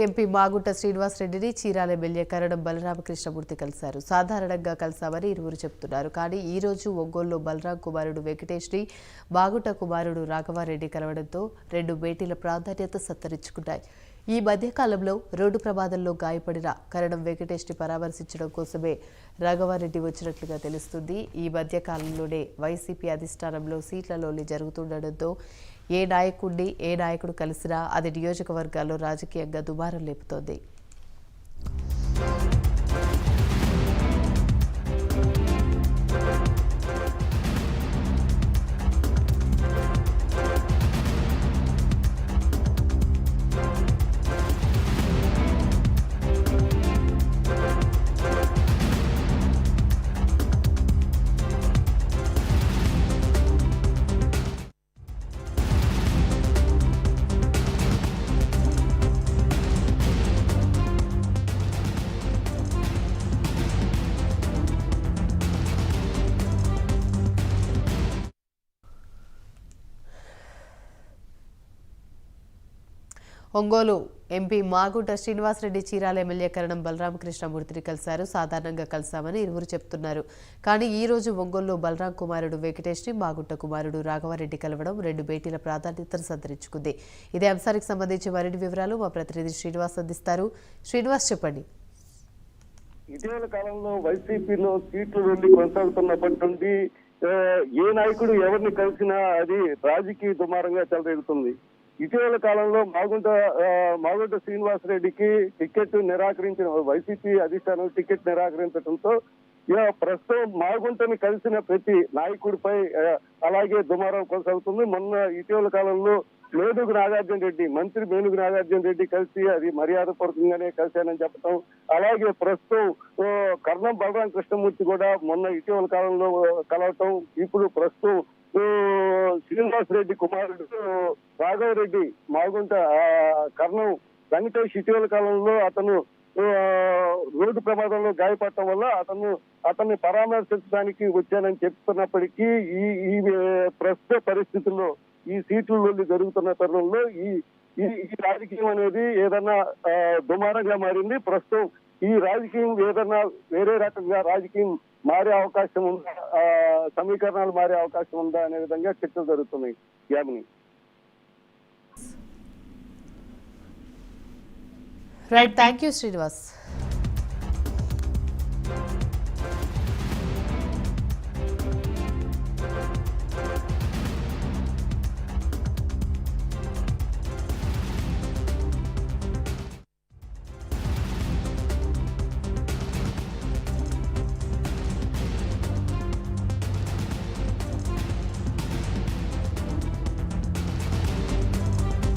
MP Magunta Srinivas రెడ్డిని Chirala MLA కరణం బలరామకృష్ణమూర్తి కలిశారు. సాధారణంగా కలిశామని ఇరువురు చెబుతున్నారు. కానీ ఈ రోజు ఒంగోలులో బలరాం కుమారుడు వెంకటేష్ ని మాగుంట కుమారుడు రాఘవారెడ్డి కలవడంతో రెండు భేటీల ప్రాధాన్యత సంతరించుకున్నాయి. ఈ మధ్యకాలంలో రోడ్డు ప్రమాదంలో గాయపడిన కరణం వెంకటేష్ ని పరామర్శించడం కోసమే రాఘవారెడ్డి వచ్చినట్లుగా తెలుస్తుంది. ఈ మధ్యకాలంలోనే వైసీపీ అధిష్టానంలో సీట్ల లోలి జరుగుతుండటంతో ఏ నాయకుడు కలిసినా అది నియోజకవర్గాల్లో రాజకీయంగా దుమారం లేపుతోంది. ఒంగోలు ఎంపీ మాగుంట శ్రీనివాస్ రెడ్డి చీరాల ఎమ్మెల్యే కరణం బలరామకృష్ణమూర్తిని కలిశారు. సాధారణంగా కలిశామని ఇరువురు చెబుతున్నారు. కానీ ఈ రోజు ఒంగోలులో బలరాం కుమారుడు వెంకటేష్ ని మాగుంట కుమారుడు రాఘవారెడ్డి కలవడం రెండు భేటీల ప్రాధాన్యతను సంతరించుకుంది. ఇదే అంశానికి సంబంధించి మరిన్ని వివరాలు మా ప్రతినిధి శ్రీనివాస్ అందిస్తారు. శ్రీనివాస్, చెప్పండి. ఇటీవల కాలంలో వైసీపీలో సీట్లు వెళ్లి కొనసాగుతున్నప్పటి నుండి ఏ నాయకుడు ఎవరిని కలిసినా అది రాజకీయ దుమారంగా చెలరేగుతుంది. ఇటీవల కాలంలో మాగుంట శ్రీనివాస్ రెడ్డికి టికెట్ నిరాకరించిన వైసీపీ అధిష్టానం టికెట్ నిరాకరించడంతో ప్రస్తుతం మాగుంటని కలిసిన ప్రతి నాయకుడిపై అలాగే దుమారం కొనసాగుతుంది. మొన్న ఇటీవల కాలంలో మంత్రి మేనుగు నాగార్జున రెడ్డి కలిసి అది మర్యాదపూర్వకంగానే కలిశానని చెప్పడం, అలాగే ప్రస్తుతం కర్ణం బలరాం కృష్ణమూర్తి కూడా మొన్న ఇటీవల కాలంలో కలవటం, ఇప్పుడు ప్రస్తుతం శ్రీనివాస్ రెడ్డి కుమారుడు రాఘవరెడ్డి మాగుంట కర్ణం వెంకటేష్ ఇటీవల కాలంలో అతను రోడ్డు ప్రమాదంలో గాయపడటం వల్ల అతన్ని పరామర్శించడానికి వచ్చానని చెప్తున్నప్పటికీ ఈ ప్రస్తుత పరిస్థితుల్లో ఈ సీట్ల జరుగుతున్న తరుణంలో ఈ రాజకీయం అనేది ఏదన్నా దుమారంగా మారింది. ప్రస్తుతం ఈ రాజకీయం ఏదన్నా వేరే రకంగా రాజకీయం మారే అవకాశం ఉందా, సమీకరణాలు మారే అవకాశం ఉందా అనే విధంగా చర్చలు జరుగుతున్నాయి. Yamini, right, thank you Srinivas.